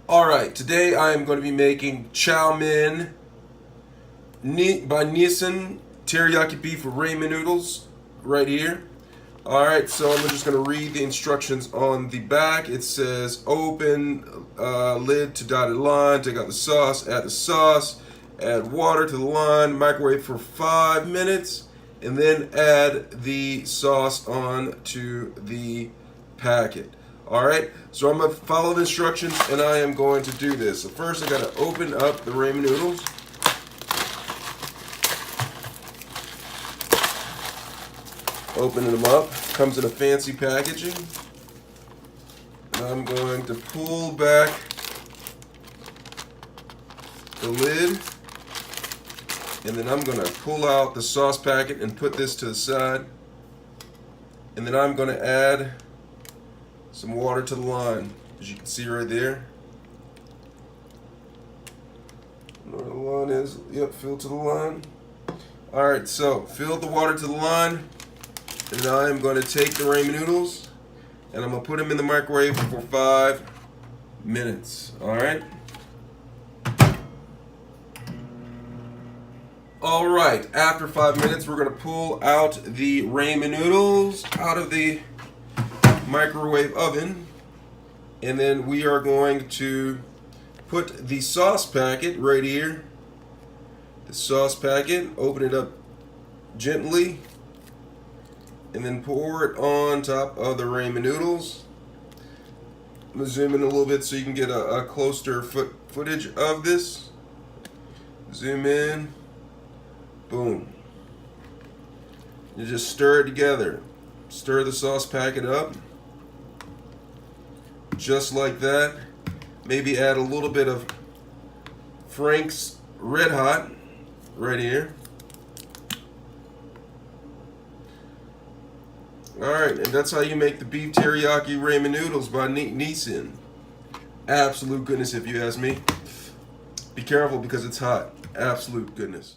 Alright, today I am going to be making Chow Mein by Nissan Teriyaki beef with Ramen noodles right here. Alright, so I'm just going to read the instructions on the back. It says open lid to dotted line, take out the sauce, add water to the line, microwave for 5 minutes, and then add the sauce on to the packet. Alright, so I'm going to follow the instructions and I am going to do this. So first I got to open up the ramen noodles. Opening them up. Comes in a fancy packaging. And I'm going to pull back the lid. And then I'm going to pull out the sauce packet and put this to the side. And then I'm going to add some water to the line, as you can see right there. Where the line is, yep, fill to the line. Alright, so fill the water to the line, and now I'm going to take the ramen noodles, and I'm going to put them in the microwave for 5 minutes. Alright? Alright, after 5 minutes, we're going to pull out the ramen noodles out of the microwave oven, and then we are going to put the sauce packet right here. The sauce packet, open it up gently, and then pour it on top of the ramen noodles. I'm going to zoom in a little bit so you can get a closer footage of this. Zoom in. Boom. You just stir it together. Stir the sauce packet up. Just like that. Maybe add a little bit of Frank's Red Hot right here. Alright, and that's how you make the beef teriyaki ramen noodles by Nissan. Absolute goodness if you ask me. Be careful because it's hot. Absolute goodness.